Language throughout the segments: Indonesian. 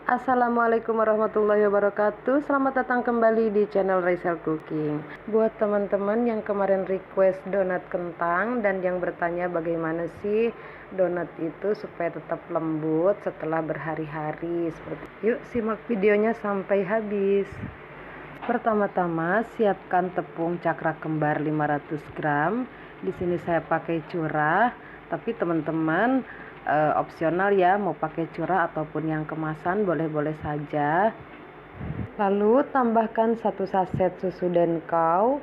Assalamualaikum warahmatullahi wabarakatuh. Selamat datang kembali di channel Raisel Cooking. Buat teman-teman yang kemarin request donat kentang dan yang bertanya bagaimana sih donat itu supaya tetap lembut setelah berhari-hari seperti itu. Yuk simak videonya sampai habis. Pertama-tama siapkan tepung cakra kembar 500 gram. Di sini saya pakai curah, tapi teman-teman opsional ya, mau pakai curah ataupun yang kemasan boleh-boleh saja. Lalu tambahkan 1 saset susu denkau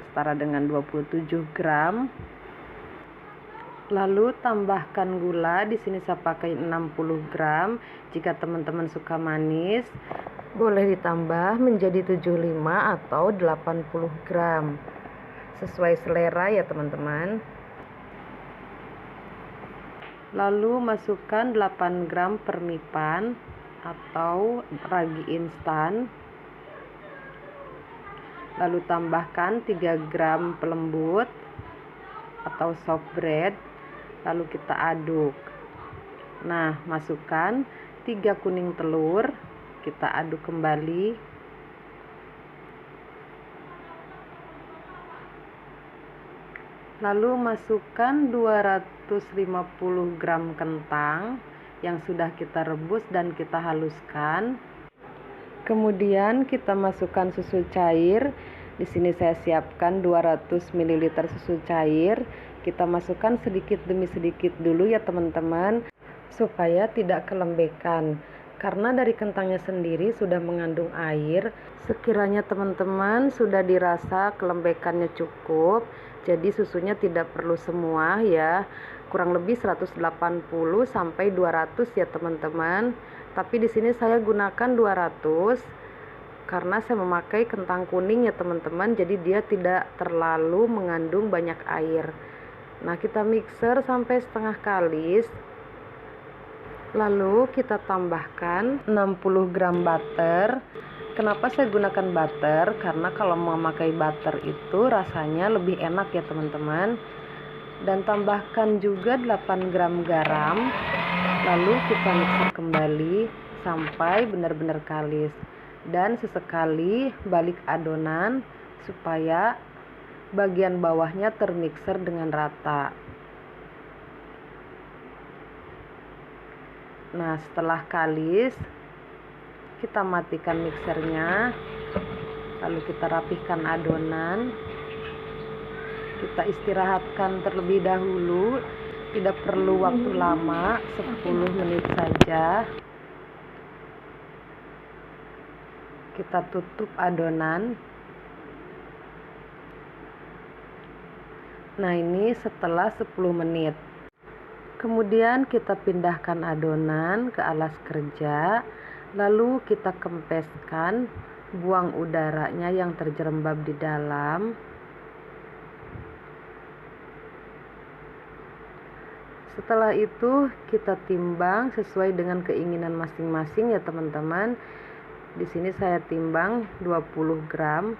setara dengan 27 gram. Lalu tambahkan gula, di sini saya pakai 60 gram. Jika teman-teman suka manis, boleh ditambah menjadi 75 atau 80 gram. Sesuai selera ya teman-teman. Lalu masukkan 8 gram permipan atau ragi instan. Lalu tambahkan 3 gram pelembut atau soft bread. Lalu kita aduk. Nah, masukkan 3 kuning telur, kita aduk kembali. Lalu masukkan 250 gram kentang yang sudah kita rebus dan kita haluskan. Kemudian kita masukkan susu cair. Di sini saya siapkan 200 ml susu cair. Kita masukkan sedikit demi sedikit dulu ya teman-teman, supaya tidak kelembekan. Karena dari kentangnya sendiri sudah mengandung air. Sekiranya teman-teman sudah dirasa kelembekannya cukup, jadi susunya tidak perlu semua ya, kurang lebih 180 sampai 200 ya teman-teman. Tapi di sini saya gunakan 200 karena saya memakai kentang kuning ya teman-teman, jadi dia tidak terlalu mengandung banyak air. Nah, kita mixer sampai setengah kalis. Lalu kita tambahkan 60 gram butter. Kenapa saya gunakan butter? Karena kalau memakai butter itu rasanya lebih enak ya teman-teman. Dan tambahkan juga 8 gram garam. Lalu kita mixer kembali sampai benar-benar kalis. Dan sesekali balik adonan supaya bagian bawahnya termixer dengan rata. Nah, setelah kalis, kita matikan mixernya. Lalu kita rapihkan adonan. Kita istirahatkan terlebih dahulu. Tidak perlu waktu lama, 10 menit saja. Kita tutup adonan. Nah, ini setelah 10 menit. Kemudian kita pindahkan adonan ke alas kerja. Lalu kita kempeskan, buang udaranya yang terjerembab di dalam. Setelah itu kita timbang sesuai dengan keinginan masing-masing ya teman-teman. Di sini saya timbang 20 gram.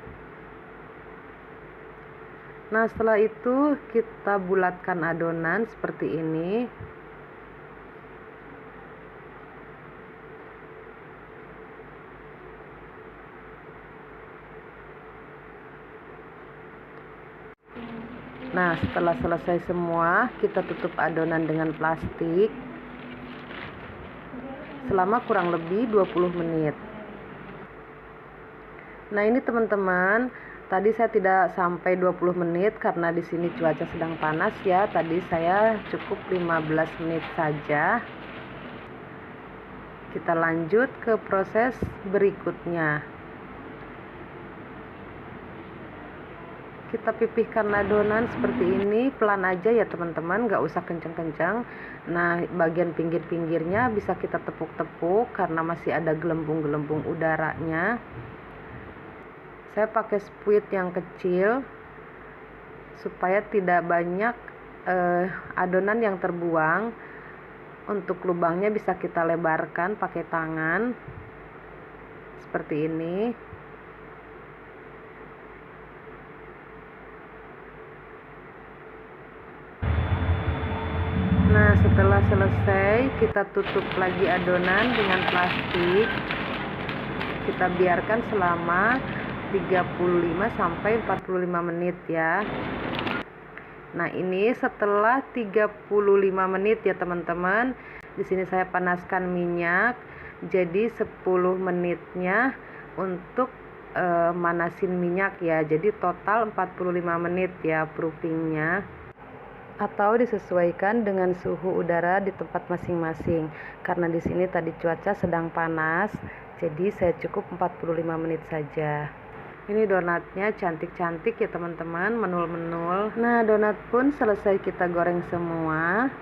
Nah, setelah itu kita bulatkan adonan seperti ini. Nah, setelah selesai semua, kita tutup adonan dengan plastik selama kurang lebih 20 menit. Nah, ini teman-teman, tadi saya tidak sampai 20 menit karena di sini cuaca sedang panas ya. Tadi saya cukup 15 menit saja. Kita lanjut ke proses berikutnya. Kita pipihkan adonan seperti ini, pelan aja ya teman-teman, gak usah kencang-kencang. Nah, bagian pinggir-pinggirnya bisa kita tepuk-tepuk karena masih ada gelembung-gelembung udaranya. Saya pakai spuit yang kecil supaya tidak banyak adonan yang terbuang. Untuk lubangnya bisa kita lebarkan pakai tangan seperti ini. Nah, setelah selesai, kita tutup lagi adonan dengan plastik. Kita biarkan selama 35 sampai 45 menit ya. Nah, ini setelah 35 menit ya teman-teman. Di sini saya panaskan minyak. Jadi 10 menitnya untuk manasin minyak ya. Jadi total 45 menit ya proofingnya. Atau disesuaikan dengan suhu udara di tempat masing-masing. Karena di sini tadi cuaca sedang panas, jadi saya cukup 45 menit saja. Ini donatnya cantik-cantik ya teman-teman, menul-menul. Nah, donat pun selesai kita goreng semua.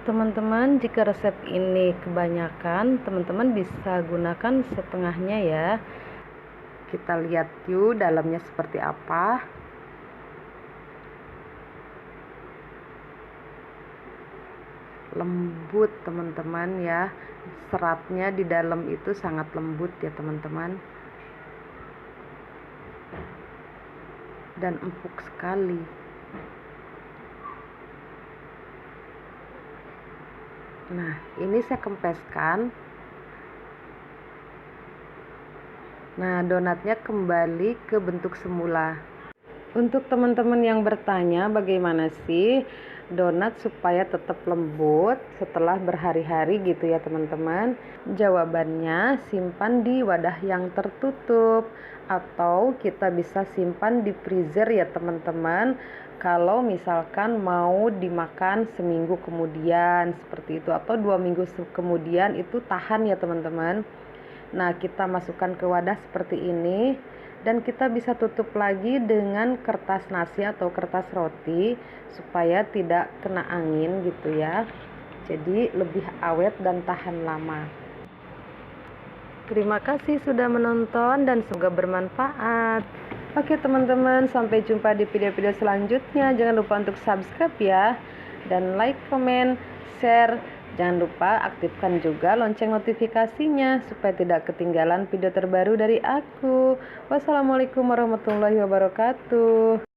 Teman-teman, jika resep ini kebanyakan, teman-teman bisa gunakan setengahnya ya. Kita lihat yuk dalamnya seperti apa. Lembut teman-teman ya, seratnya di dalam itu sangat lembut ya teman-teman, dan empuk sekali. Nah, ini saya kempeskan. Nah, donatnya kembali ke bentuk semula. Untuk teman-teman yang bertanya bagaimana sih donat supaya tetap lembut setelah berhari-hari gitu ya teman-teman, jawabannya simpan di wadah yang tertutup atau kita bisa simpan di freezer ya teman-teman. Kalau misalkan mau dimakan seminggu kemudian seperti itu atau 2 minggu kemudian, itu tahan ya teman-teman. Nah, kita masukkan ke wadah seperti ini dan kita bisa tutup lagi dengan kertas nasi atau kertas roti supaya tidak kena angin gitu ya. Jadi lebih awet dan tahan lama. Terima kasih sudah menonton dan semoga bermanfaat. Oke teman-teman, sampai jumpa di video-video selanjutnya. Jangan lupa untuk subscribe ya, dan like, comment, share. Jangan lupa aktifkan juga lonceng notifikasinya supaya tidak ketinggalan video terbaru dari aku. Wassalamualaikum warahmatullahi wabarakatuh.